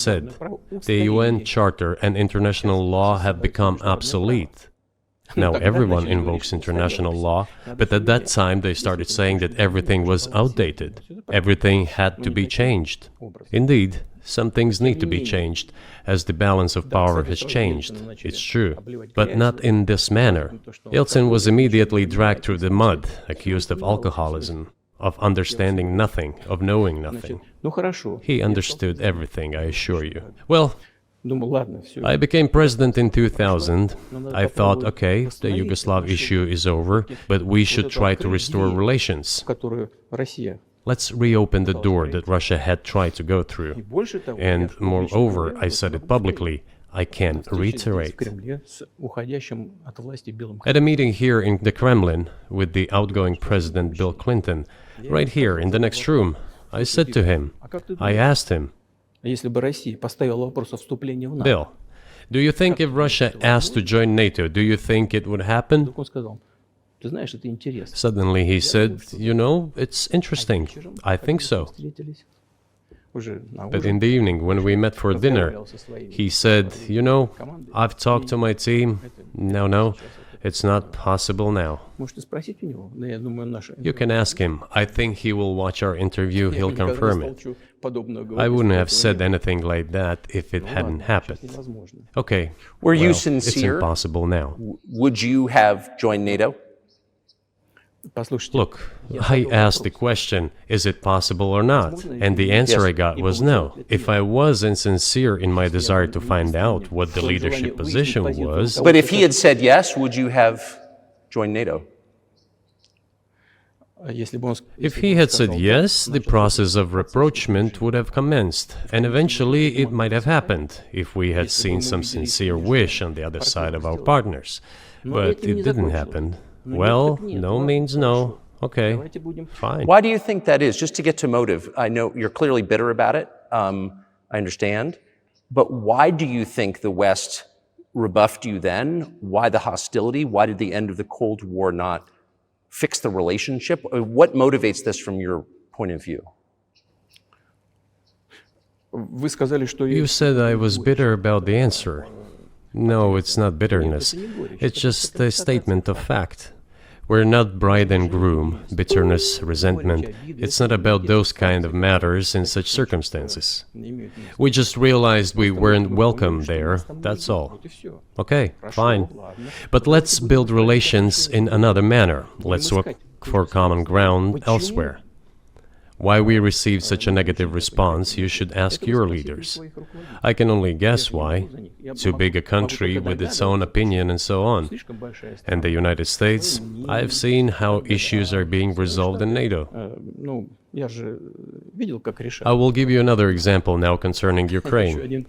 said, the UN Charter and international law have become obsolete. Now everyone invokes international law, but at that time they started saying that everything was outdated. Everything had to be changed. Indeed, some things need to be changed, as the balance of power has changed. It's true, but not in this manner. Yeltsin was immediately dragged through the mud, accused of alcoholism, of understanding nothing, of knowing nothing. He understood everything, I assure you. Well, I became president in 2000. I thought, okay, the Yugoslav issue is over, but we should try to restore relations. Let's reopen the door that Russia had tried to go through. And moreover, I said it publicly, I can reiterate. At a meeting here in the Kremlin with the outgoing President Bill Clinton, right here in the next room, I said to him, I asked him, Bill, do you think if Russia asked to join NATO, do you think it would happen? Suddenly he said, you know, it's interesting. I think so. But in the evening, when we met for dinner, he said, you know, I've talked to my team. No, it's not possible now. You can ask him. I think he will watch our interview. He'll confirm it. I wouldn't have said anything like that if it hadn't happened. Okay. Were you sincere? It's impossible now. Would you have joined NATO? Look, I asked the question, is it possible or not? And the answer I got was no. If I was insincere in my desire to find out what the leadership position was... But if he had said yes, would you have joined NATO? If he had said yes, the process of rapprochement would have commenced, and eventually it might have happened, if we had seen some sincere wish on the other side of our partners. But it didn't happen. Well, no means no. Okay, fine. Why do you think that is? Just to get to motive, I know you're clearly bitter about it. I understand. But why do you think the West rebuffed you then? Why the hostility? Why did the end of the Cold War not fix the relationship? What motivates this from your point of view? You said I was bitter about the answer. No, it's not bitterness. It's just a statement of fact. We're not bride and groom, bitterness, resentment. It's not about those kind of matters in such circumstances. We just realized we weren't welcome there, that's all. Okay, fine. But let's build relations in another manner. Let's look for common ground elsewhere. Why we received such a negative response, you should ask your leaders. I can only guess why. Too big a country with its own opinion and so on. And the United States, I've seen how issues are being resolved in NATO. I will give you another example now concerning Ukraine.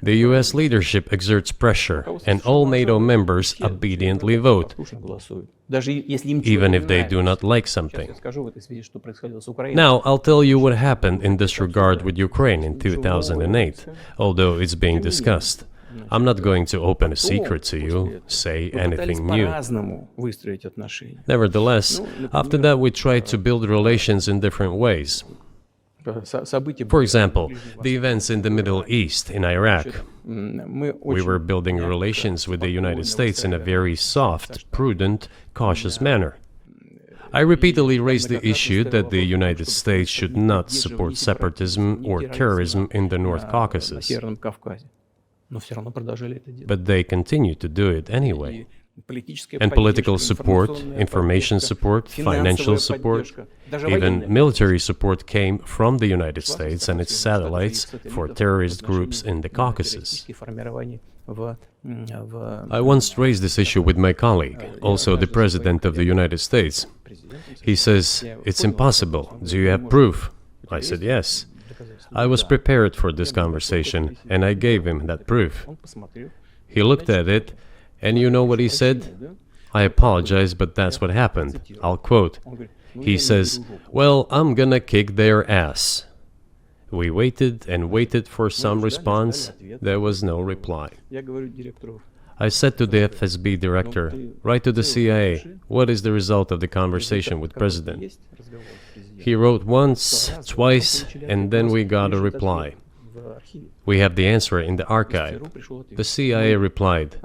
The US leadership exerts pressure, and all NATO members obediently vote, even if they do not like something. Now, I'll tell you what happened in this regard with Ukraine in 2008, although it's being discussed. I'm not going to open a secret to you, say anything new. Nevertheless, after that we tried to build relations in different ways. For example, the events in the Middle East, in Iraq. We were building relations with the United States in a very soft, prudent, cautious manner. I repeatedly raised the issue that the United States should not support separatism or terrorism in the North Caucasus. But they continue to do it anyway. And political support, information support, financial support, even military support came from the United States and its satellites for terrorist groups in the Caucasus. I once raised this issue with my colleague, also the President of the United States. He says, "It's impossible. Do you have proof?" I said, "Yes." I was prepared for this conversation, and I gave him that proof. He looked at it, and you know what he said? I apologize, but that's what happened. I'll quote. He says, "Well, I'm gonna kick their ass." We waited and waited for some response. There was no reply. I said to the FSB director, "Write to the CIA, what is the result of the conversation with President?" He wrote once, twice, and then we got a reply. We have the answer in the archive. The CIA replied,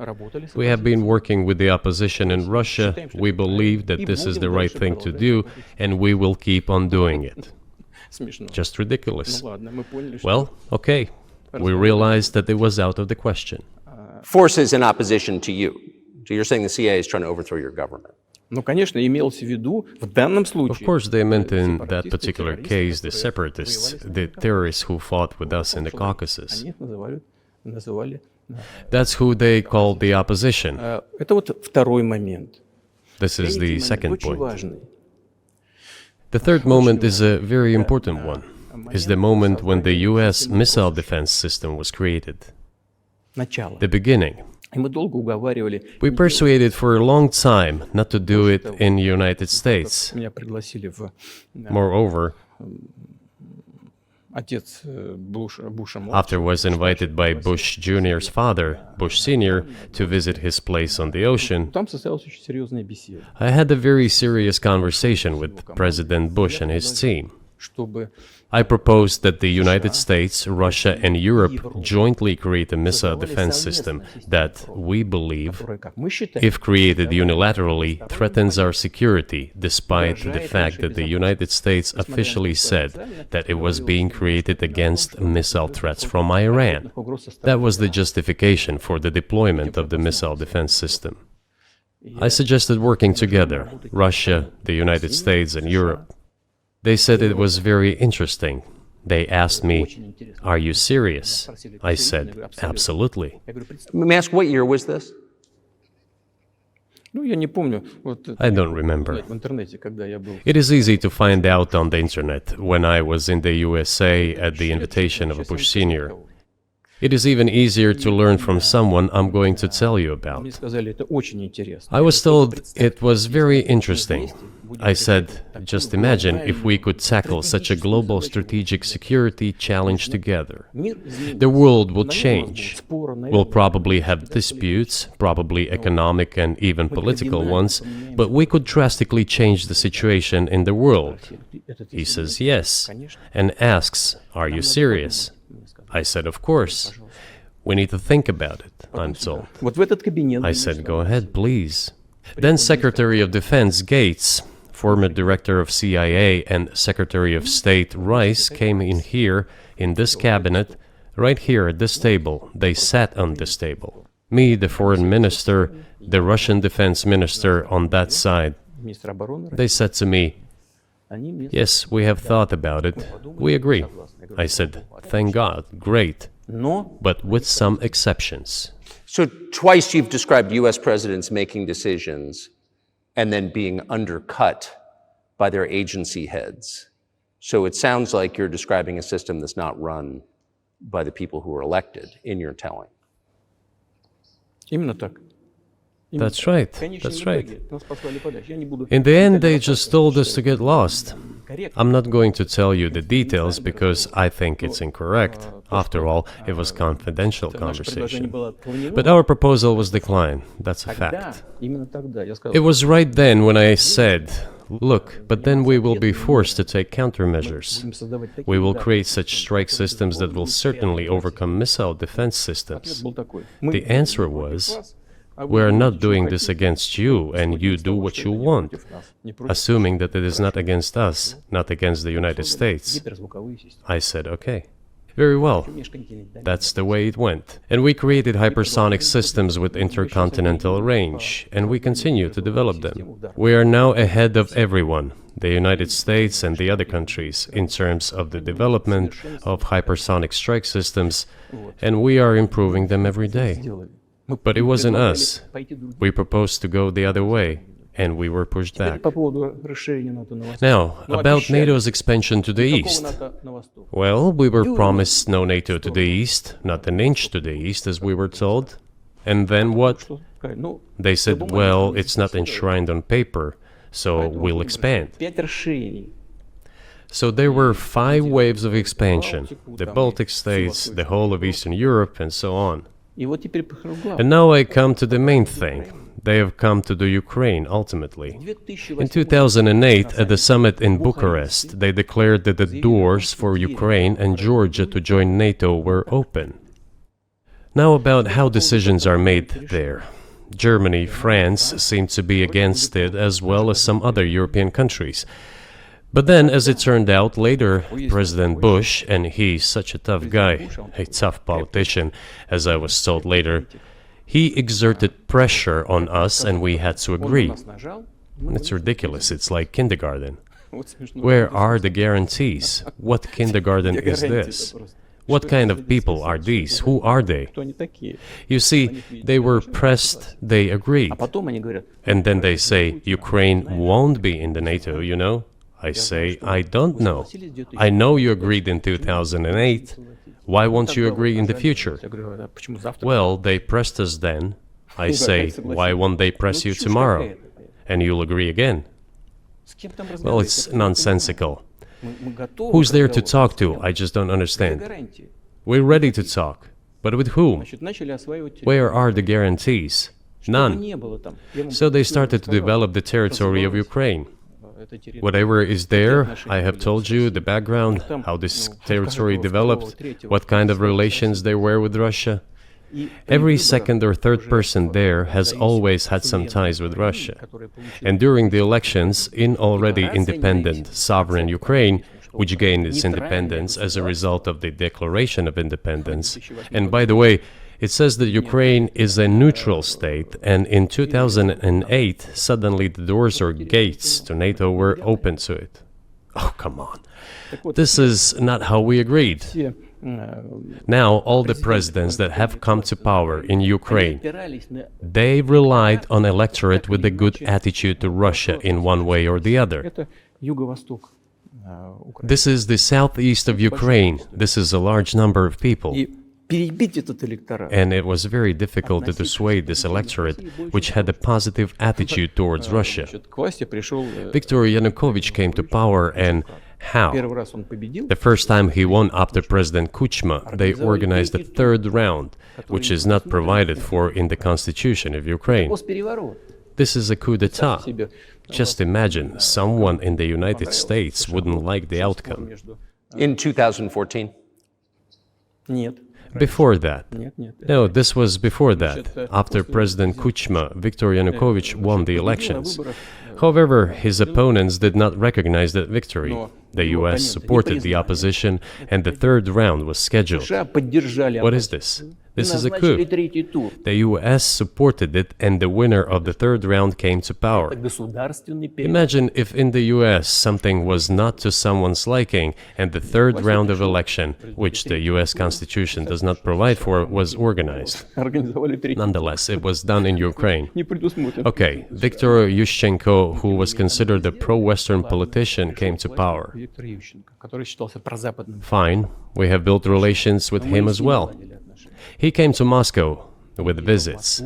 "We have been working with the opposition in Russia. We believe that this is the right thing to do, and we will keep on doing it." Just ridiculous. Well, okay. We realized that it was out of the question. Forces in opposition to you. So you're saying the CIA is trying to overthrow your government. Ну, конечно, имелось в виду в данном случае. Of course, they meant in that particular case the separatists, the terrorists who fought with us in the Caucasus. Они их называли. That's who they called the opposition. Это вот второй момент. This is the second Очень point. важный. The third moment is a very important one, is the moment when the US missile defense system was created. Начало. The beginning. И мы долго уговаривали. We persuaded for a long time not to do it in the United States. Меня пригласили в Moreover, отец Буша after was invited by Bush Jr.'s father, Bush Sr., to visit his place on the ocean, Там состоялась очень серьезная беседа, I had a very serious conversation with President Bush and his team. чтобы I proposed that the United States, Russia, and Europe jointly create a missile defense system that, we believe, как мы считаем, if created unilaterally, threatens our security, despite the fact that the United States officially said that it was being created against missile threats from Iran. That was the justification for the deployment of the missile defense system. I suggested working together, Russia, the United States, and Europe. They said it was very interesting. They asked me, "Are you serious?" I said, "Absolutely." May I ask, what year was this? ну, я не помню, вот I don't remember. в интернете, когда я был. It is easy to find out on the internet when I was in the USA at the invitation of a Bush Sr. It is even easier to learn from someone I'm going to tell you Мне about. сказали, это очень интересно. I was told it was very interesting. I said, just imagine if we could tackle such a global strategic security challenge together. The world will change. We'll probably have disputes, probably economic and even political ones, but we could drastically change the situation in the world. He says yes, and asks, "Are you serious?" I said, "Of course. We need to think about it," I'm told. Вот в этот кабинет. I said, "Go ahead, please." Then Secretary of Defense Gates, former director of CIA, and Secretary of State Rice came in here, in this cabinet, right here at this table. They sat on this table. Me, the foreign minister, the Russian defense minister on that side. Министр обороны. They said to me, Они мне "Yes, we have thought about it. We agree." I said, "Thank God, great, Но but with some exceptions." So twice you've described US presidents making decisions and then being undercut by their agency heads. So it sounds like you're describing a system that's not run by the people who are elected in your telling. именно так. That's right, Конечно, that's в right. итоге нас послали подальше. Я не буду. In the end, they just told us to get lost. I'm not going to tell you the details because I think it's incorrect. After all, it was confidential Наше предложение conversation. было отклонено. But our proposal was declined. That's a Тогда, fact. именно тогда я сказал, It was right then when I said, "Look, but then we will be forced to take countermeasures. будем создавать такие We will удары. create such strike systems that will certainly overcome missile defense Ответ systems." был такой. Мы The answer was, "We are not doing this against you, and you do what you want," не против assuming that it is not against us, not against the United States. гиперзвуковые системы. I said, "Okay. Very well." Межконтинентальные. That's the way it went. And we created hypersonic systems with intercontinental range, and we continue to develop them. We are now ahead of everyone, the United States and the other countries, in terms of the development of hypersonic strike systems, and we are improving them every day. Сделали. Мы But it wasn't предлагали us. пойти другим. We proposed to go the other way, and we were pushed Теперь back. по поводу расширения НАТО на восток. Now, Ну, about обещали. NATO's expansion to the Никакого east. НАТО на восток. Well, we were promised no NATO to the east, not an inch to the east, as we were told. And then what? Что сказать? Ну, They said, well, it's not enshrined on paper, so we'll expand. 5 расширений. So there were 5 waves of expansion, the Baltic states, the whole of Eastern Europe, and so on. И вот теперь главное. And now I come to the main thing, They have come to the Ukraine ultimately. In 2008, at the summit in Bucharest, they declared that the doors for Ukraine and Georgia to join NATO were open. Now about how decisions are made there. Germany, France seem to be against it, as well as some other European countries. But then, as it turned out later, President Bush, and he's such a tough guy, a tough politician, as I was told later, he exerted pressure on us and we had to agree. It's ridiculous, it's like kindergarten. Where are the guarantees? What kindergarten is this? What kind of people are these? Who are they? You see, they were pressed, they agreed. And then they say, Ukraine won't be in the NATO, you know? I say, I don't know. I know you agreed in 2008. Why won't you agree in the future? Well, they pressed us then. I say, why won't they press you tomorrow? And you'll agree again. Well, it's nonsensical. Who's there to talk to? I just don't understand. We're ready to talk. But with whom? Where are the guarantees? None. So they started to develop the territory of Ukraine. Whatever is there, I have told you the background, how this territory developed, what kind of relations there were with Russia. Every second or third person there has always had some ties with Russia. And during the elections in already independent, sovereign Ukraine, which gained its independence as a result of the Declaration of Independence, and by the way, it says that Ukraine is a neutral state, and in 2008, suddenly the doors or gates to NATO were open to it. Oh, come on. This is not how we agreed. Now, all the presidents that have come to power in Ukraine, they relied on electorate with a good attitude to Russia in one way or the other. This is the southeast of Ukraine. This is a large number of people. And it was very difficult to dissuade this electorate, which had a positive attitude towards Russia. Viktor Yanukovych came to power, and how? The first time he won after President Kuchma, they organized a third round, which is not provided for in the constitution of Ukraine. This is a coup d'etat. Just imagine, someone in the United States wouldn't like the outcome. In 2014? Before that. No, this was before that. After President Kuchma, Viktor Yanukovych won the elections. However, his opponents did not recognize that victory. The US supported the opposition, and the third round was scheduled. What is this? This is a coup. The US supported it, and the winner of the third round came to power. Imagine if in the US something was not to someone's liking, and the third round of election, which the US Constitution does not provide for, was organized. Nonetheless, it was done in Ukraine. Okay, Viktor Yushchenko, who was considered a pro-Western politician, came to power. Fine, we have built relations with him as well. He came to Moscow with visits.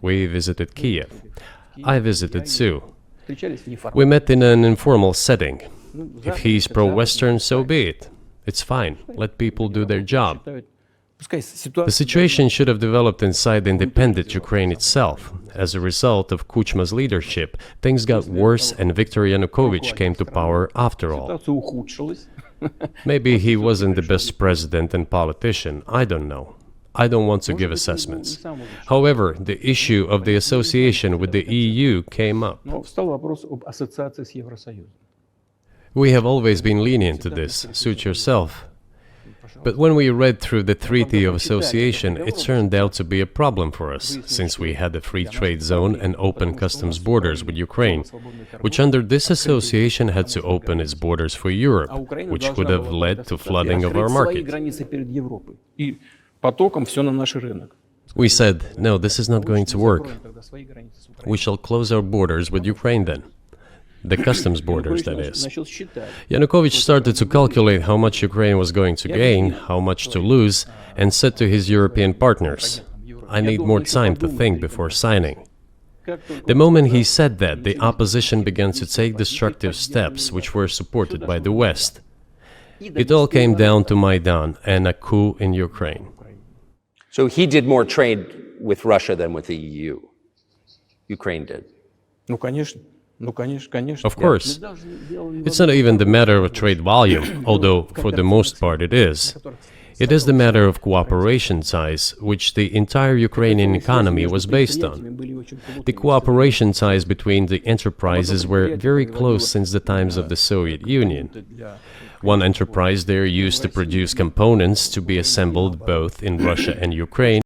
We visited Kiev. I visited too. We met in an informal setting. If he's pro-Western, so be it. It's fine. Let people do their job. The situation should have developed inside the independent Ukraine itself. As a result of Kuchma's leadership, things got worse and Viktor Yanukovych came to power after all. Maybe he wasn't the best president and politician, I don't know. I don't want to give assessments. However, the issue of the association with the EU came up. We have always been lenient to this, suit yourself. But when we read through the Treaty of Association, it turned out to be a problem for us, since we had a free trade zone and open customs borders with Ukraine, which under this association had to open its borders for Europe, which would have led to flooding of our market. We said, no, this is not going to work. We shall close our borders with Ukraine then. The customs borders, that is. Yanukovych started to calculate how much Ukraine was going to gain, how much to lose, and said to his European partners, I need more time to think before signing. The moment he said that, the opposition began to take destructive steps which were supported by the West. It all came down to Maidan and a coup in Ukraine. So he did more trade with Russia than with the EU? Ukraine did. Ну, конечно. Ну, конечно, конечно. Of course. It's not even the matter of trade volume, although for the most part it is. It is the matter of cooperation size, which the entire Ukrainian economy was based on. The cooperation ties between the enterprises were very close since the times of the Soviet Union. One enterprise there used to produce components to be assembled both in Russia and Ukraine,